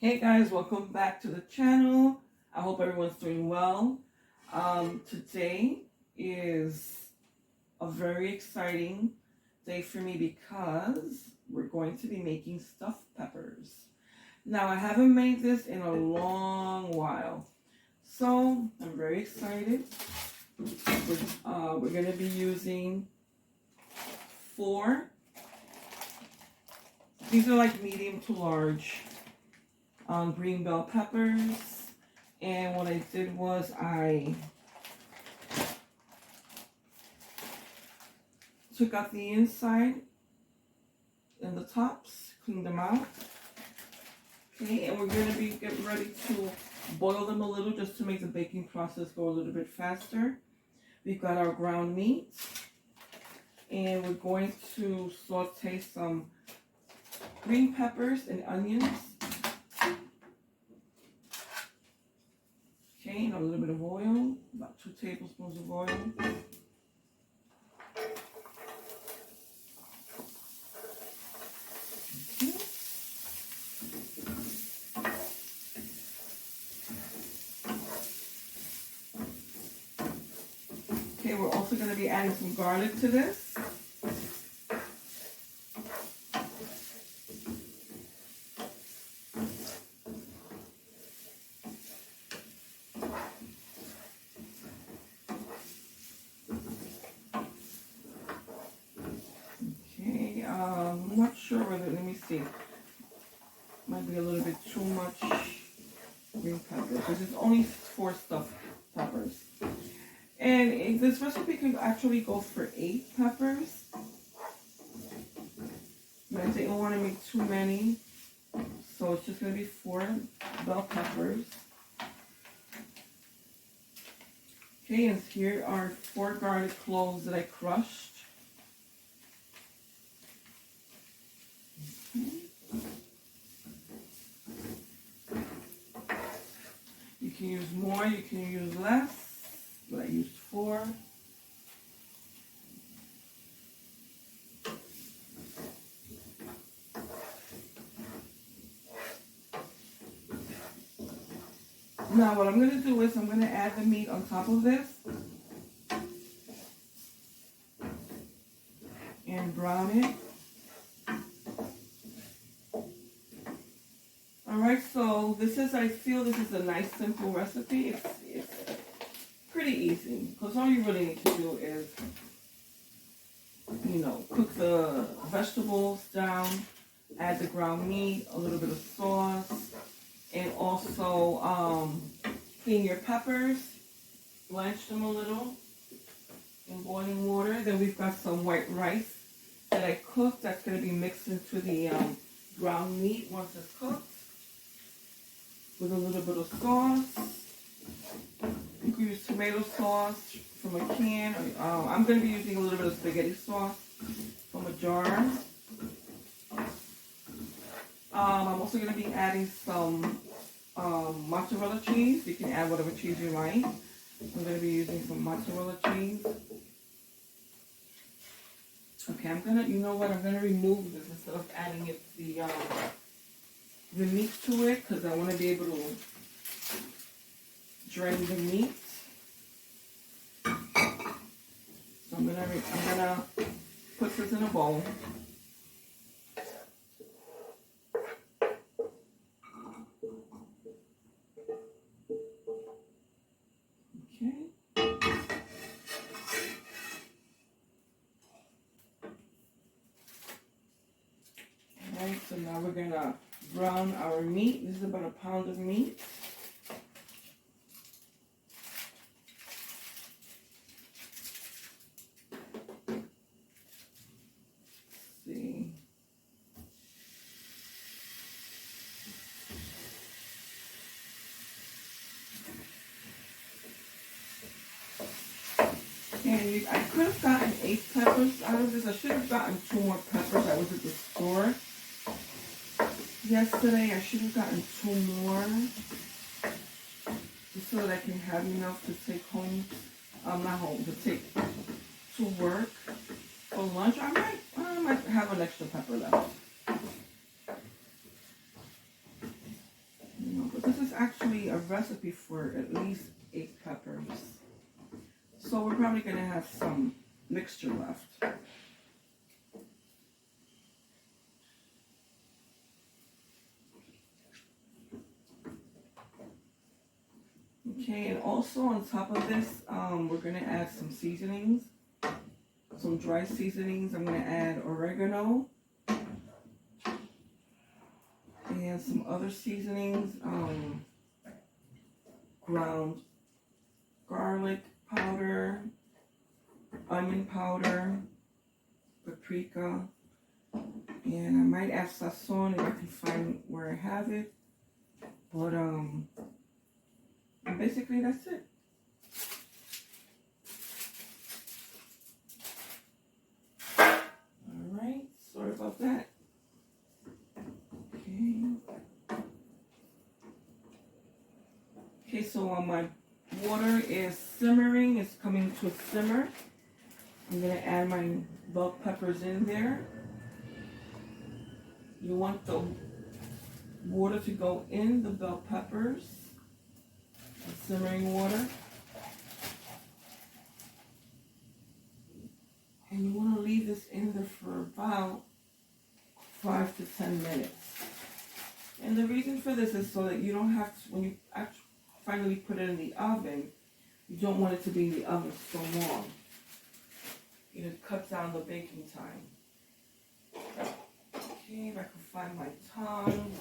Hey guys, welcome back to the channel. I hope everyone's doing well. Today is a very exciting day for me because we're going to be making stuffed peppers. Now, I haven't made this in a long while, so I'm very excited. We're going to be using 4. These are like medium to large green bell peppers, and what I did was I took out the inside and the tops, cleaned them out. Okay, and we're going to be getting ready to boil them a little just to make the baking process go a little bit faster. We've got our ground meat, and we're going to saute some green peppers and onions. Okay, and a little bit of oil, about 2 tablespoons of oil. Okay, we're also going to be adding some garlic to this. I'm not sure whether, let me see, might be a little bit too much green pepper because it's only 4 stuffed peppers. And this recipe can actually go for 8 peppers, but I didn't want to make too many, so it's just going to be 4 bell peppers. Okay, and here are 4 garlic cloves that I crushed. You can use more, you can use less, but I used 4. Now what I'm going to do is I'm going to add the meat on top of this and brown it. Alright, so I feel this is a nice simple recipe. It's pretty easy because all you really need to do is, cook the vegetables down, add the ground meat, a little bit of sauce, and also clean your peppers, blanch them a little in boiling water. Then we've got some white rice that I cooked that's going to be mixed into the ground meat once it's cooked, with a little bit of sauce. You can use tomato sauce from a can. I'm going to be using a little bit of spaghetti sauce from a jar. I'm also going to be adding some mozzarella cheese. You can add whatever cheese you like. I'm going to be using some mozzarella cheese. Okay, I'm going to remove this instead of adding it the meat to it, because I want to be able to drain the meat. So I'm gonna put this in a bowl. Okay. Alright, so now we're gonna brown our meat. This is about a pound of meat. Let's see. And I could have gotten 8 peppers out of this. I should have gotten 2 more peppers. I was at the store yesterday. I should have gotten 2 more, just so that I can have enough to take home. Not home, to take to work for lunch. I might have an extra pepper left. actually a recipe for at least 8 peppers. So we're probably going to have some mixture left. Okay, and also on top of this, we're going to add some seasonings, some dry seasonings. I'm going to add oregano and some other seasonings, ground garlic powder, onion powder, paprika, and I might add sazon if I can find where I have it. But and basically that's it. Alright, sorry about that. Okay, so my water is simmering, it's coming to a simmer. I'm going to add my bell peppers in there. You want the water to go in the bell peppers, the simmering water. And you want to leave this in there for about 5 to 10 minutes. And the reason for this is so that you don't have to, when you actually finally put it in the oven, you don't want it to be in the oven so long. It cuts down the baking time. Okay, if I can find my tongs.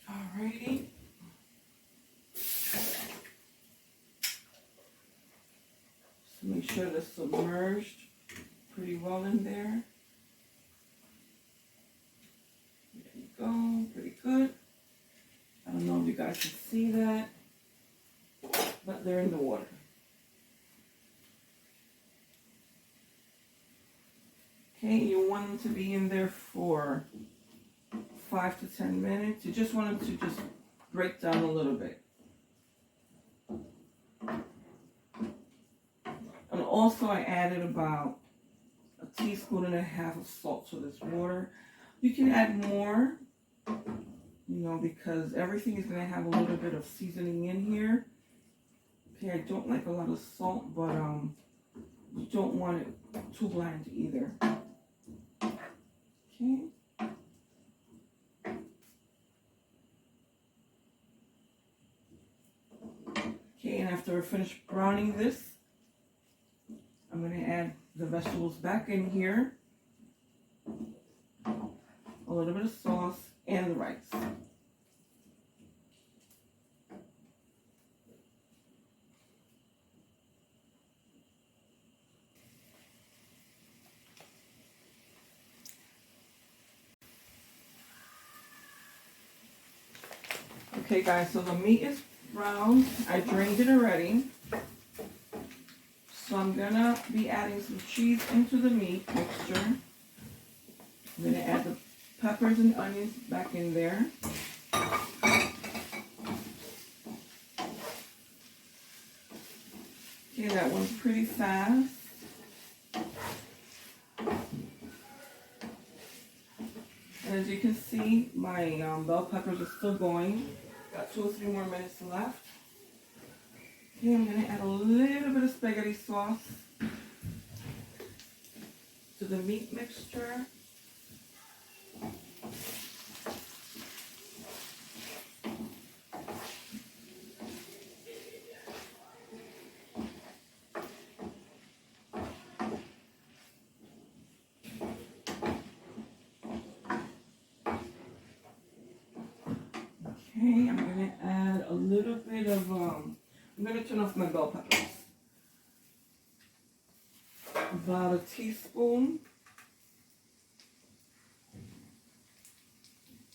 Alrighty. So make sure they're submerged pretty well in there. There you go, pretty good. I don't know if you guys can see that, but they're in the water. Okay, you want them to be in there for 5 to 10 minutes. You just want them to just break down a little bit. And also I added about 1.5 teaspoons of salt to this water. You can add more, you know, because everything is going to have a little bit of seasoning in here. Okay, I don't like a lot of salt, but you don't want it too bland either. Okay. Okay, and after I finish browning this, I'm going to add the vegetables back in here. A little bit of sauce and the rice. Okay guys, so the meat is brown. I drained it already. So I'm gonna be adding some cheese into the meat mixture. I'm gonna add the peppers and onions back in there. Okay, that one's pretty fast. And as you can see, my bell peppers are still going. Got 2 or 3 more minutes left. Okay, I'm going to add a little bit of spaghetti sauce to the meat mixture. Okay, I'm going to add a little bit of, I'm going to turn off my bell peppers. About 1 teaspoon.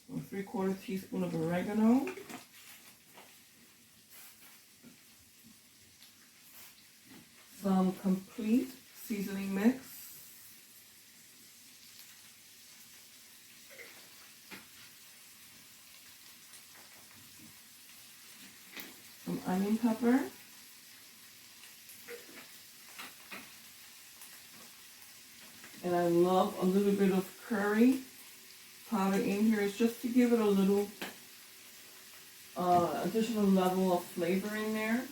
Or 3/4 teaspoon of oregano. Some complete seasoning mix. Some onion pepper. And I love a little bit of curry powder in here is just to give it a little additional level of flavor in there.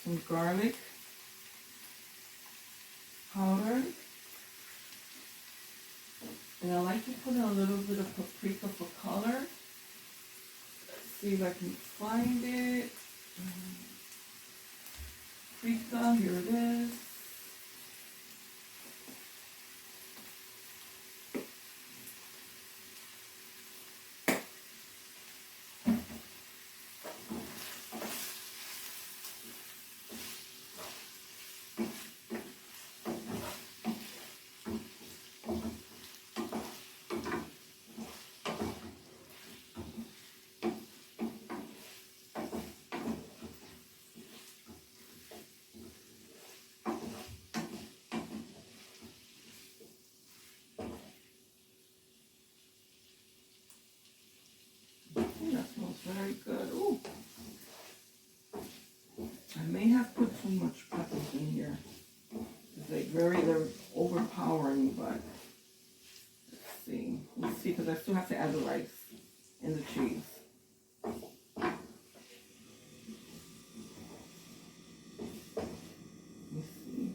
Some garlic powder. And I like to put in a little bit of paprika for color. Let's see if I can find it. Paprika, here it is. That smells very good. Ooh. I may have put too much peppers in here. They're overpowering, but let's see. Let's see, because I still have to add the rice and the cheese. Let me see.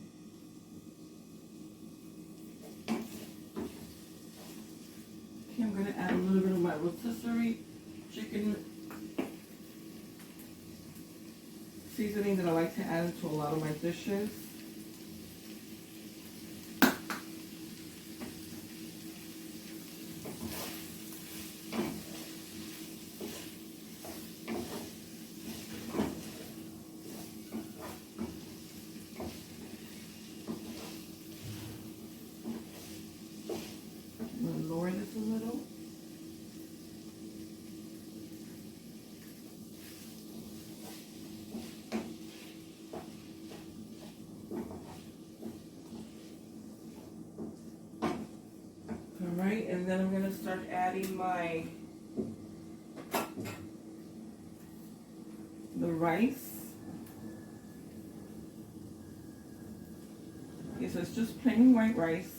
Okay, I'm going to add a little bit of my rotisserie chicken seasoning that I like to add into a lot of my dishes. I'm going to lower this a little. Alright, and then I'm going to start adding the rice. Okay, so it's just plain white rice.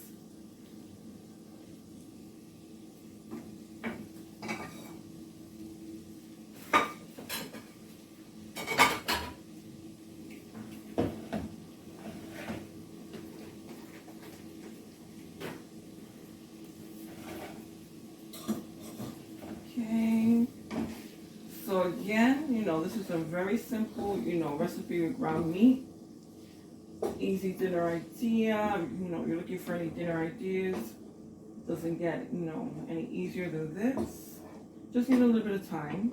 Okay, so again, this is a very simple, recipe with ground meat. Easy dinner idea. You're looking for any dinner ideas. Doesn't get, any easier than this. Just need a little bit of time.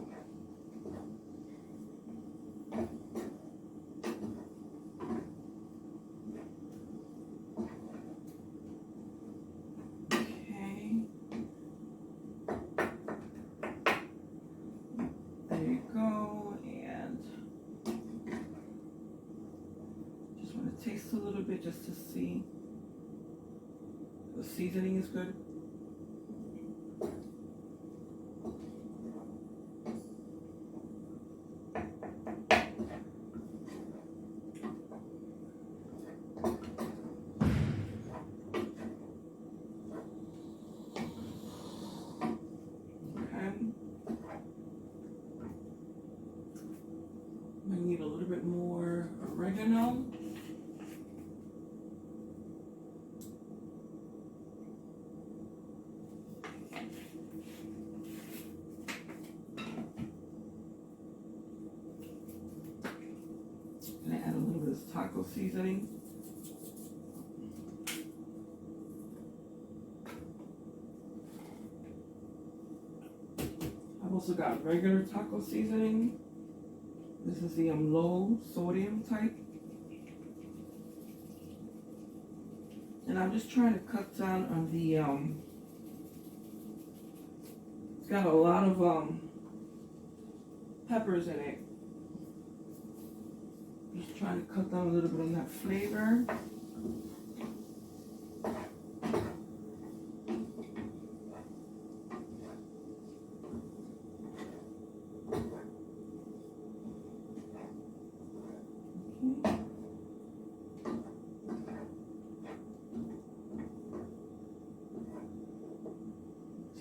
Taste a little bit just to see the seasoning is good. Okay. I need a little bit more oregano. And I add a little bit of taco seasoning. I've also got regular taco seasoning. This is the low sodium type. And I'm just trying to cut down on the, it's got a lot of peppers in it. Just trying to cut down a little bit on that flavor.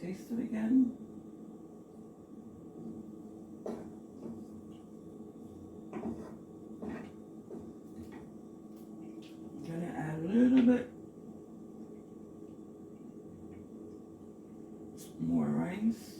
taste it again. I'm gonna add a little bit more rice.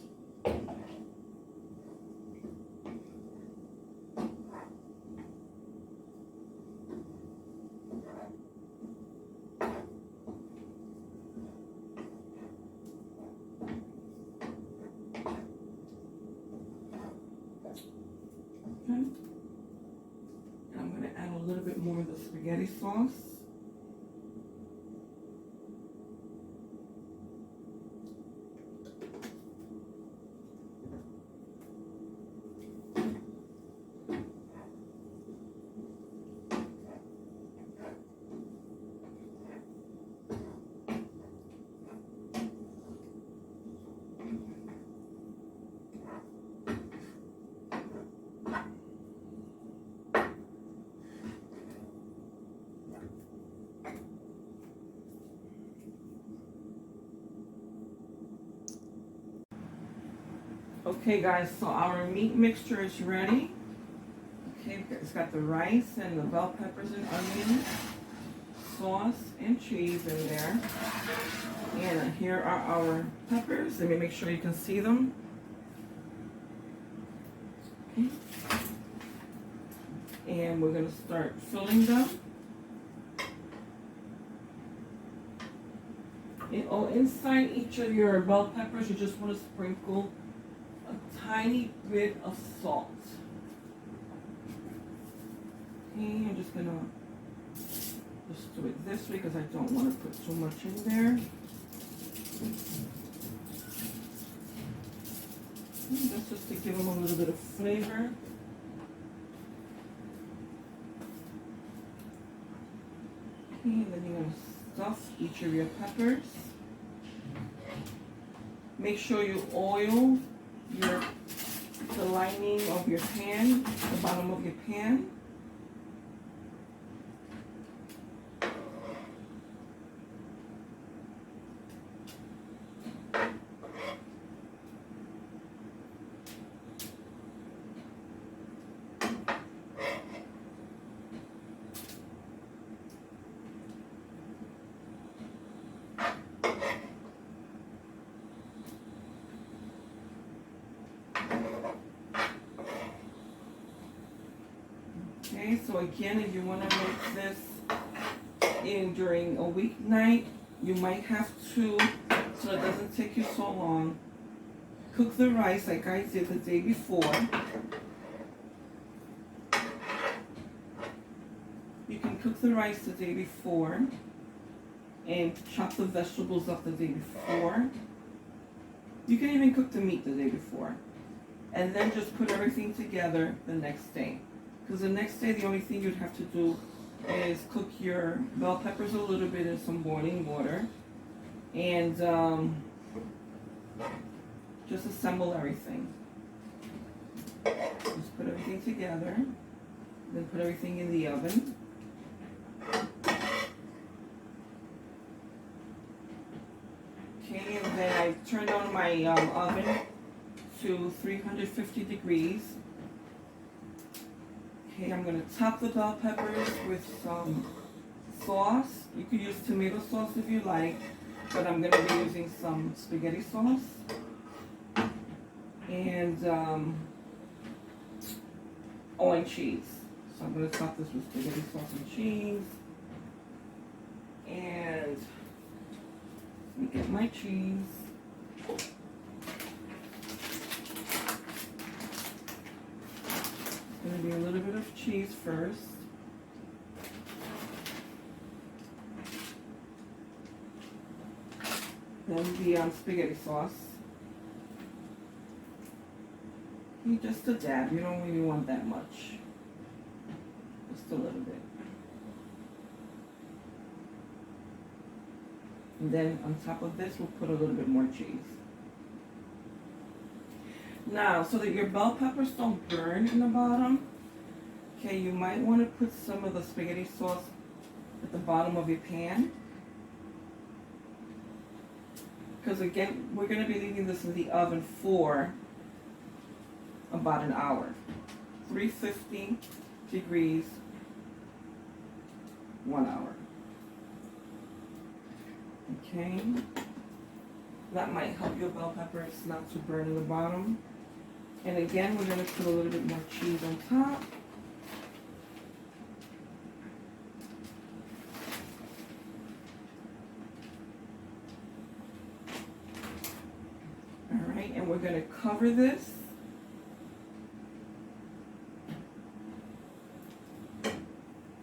Okay. And I'm going to add a little bit more of the spaghetti sauce. Okay guys, so our meat mixture is ready. Okay, it's got the rice and the bell peppers and onions, sauce and cheese in there. And here are our peppers. Let me make sure you can see them. Okay. And we're gonna start filling them. And inside each of your bell peppers, you just want to sprinkle a tiny bit of salt. Okay, I'm just gonna just do it this way because I don't want to put too much in there. And that's just to give them a little bit of flavor. Okay, and then you're gonna stuff each of your peppers. Make sure you oil the lining of your pan, the bottom of your pan. Okay, so again, if you want to make this during a weeknight, you might have to, so it doesn't take you so long, cook the rice like I did the day before. You can cook the rice the day before and chop the vegetables up the day before. You can even cook the meat the day before. And then just put everything together the next day. Because the next day, the only thing you'd have to do is cook your bell peppers a little bit in some boiling water. And just assemble everything. Just put everything together. Then put everything in the oven. Okay, and then I turned on my oven to 350 degrees. Okay, I'm going to top the bell peppers with some sauce. You could use tomato sauce if you like, but I'm going to be using some spaghetti sauce. And and cheese. So I'm going to top this with spaghetti sauce and cheese. And let me get my cheese. Going to be a little bit of cheese first. Then the spaghetti sauce. And just a dab. You don't really want that much. Just a little bit. And then on top of this, we'll put a little bit more cheese. Now, so that your bell peppers don't burn in the bottom, okay, you might want to put some of the spaghetti sauce at the bottom of your pan. because again, we're going to be leaving this in the oven for about an hour. 350 degrees, 1 hour. Okay, that might help your bell peppers not to burn in the bottom. And again, we're going to put a little bit more cheese on top. All right, and we're going to cover this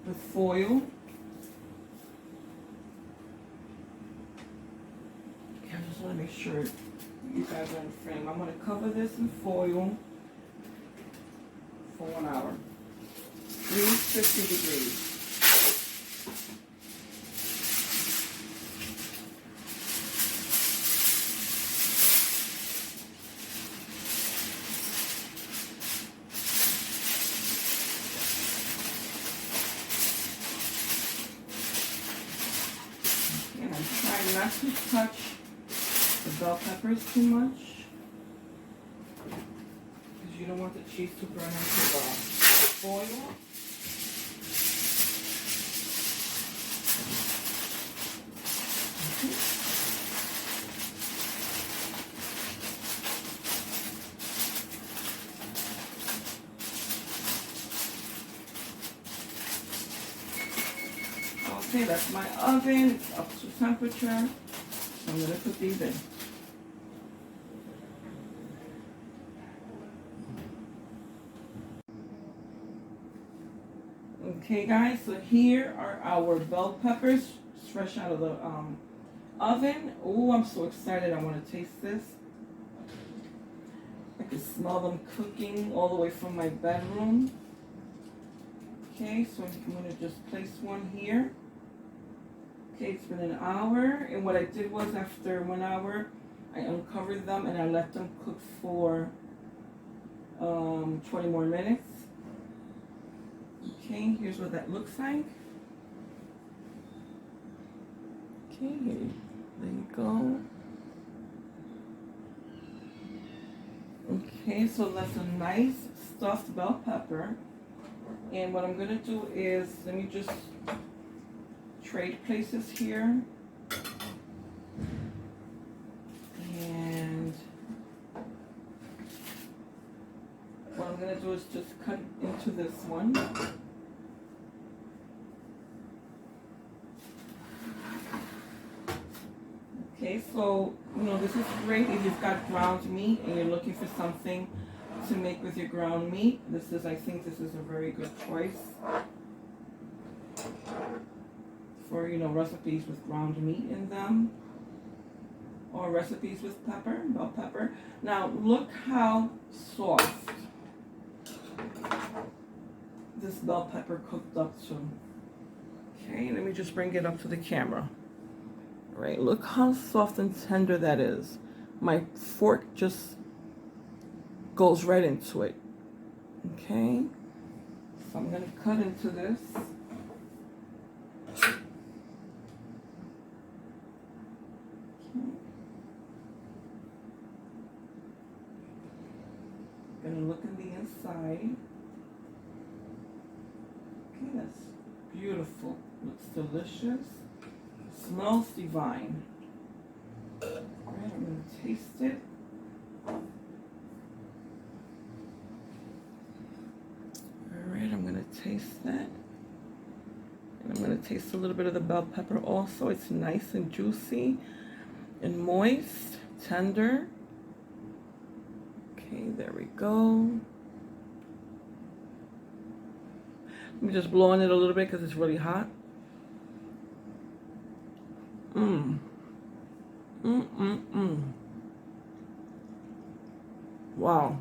with foil. I just want to make sure you guys are in frame. I'm going to cover this in foil for 1 hour. 350 degrees. And I'm trying not to touch the bell peppers too much, because you don't want the cheese to burn into the foil. Okay, that's my oven. It's up to temperature. I'm going to put these in. Okay guys, so here are our bell peppers, fresh out of the oven. Oh, I'm so excited. I want to taste this. I can smell them cooking all the way from my bedroom. Okay, so I'm going to just place one here. Okay, it's been an hour, and what I did was after 1 hour, I uncovered them and I let them cook for 20 more minutes. Okay, here's what that looks like. Okay, there you go. Okay, so that's a nice stuffed bell pepper. And what I'm gonna do is, let me just trade places here. And what I'm gonna do is just cut into this one. Okay, so, this is great if you've got ground meat and you're looking for something to make with your ground meat. I think this is a very good choice for, recipes with ground meat in them, or recipes with bell pepper. Now, look how soft this bell pepper cooked up to. Okay, let me just bring it up to the camera. Right, look how soft and tender that is. My fork just goes right into it. Okay, so I'm gonna cut into this. Okay. Gonna look in the inside. Okay, that's beautiful. Looks delicious. Smells divine. Alright, I'm going to taste it. Alright, I'm going to taste that. And I'm going to taste a little bit of the bell pepper also. It's nice and juicy and moist, tender. Okay, there we go. Let me just blow on it a little bit because it's really hot. Wow.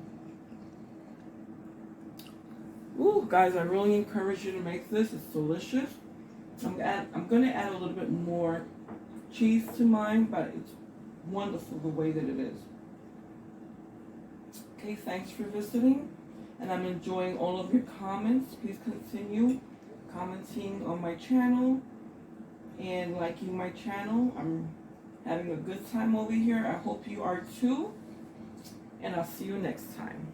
Ooh, guys, I really encourage you to make this. It's delicious. I'm going to add a little bit more cheese to mine, but it's wonderful the way that it is. Okay, thanks for visiting, and I'm enjoying all of your comments. Please continue commenting on my channel and liking my channel. I'm Having a good time over here. I hope you are too. And I'll see you next time.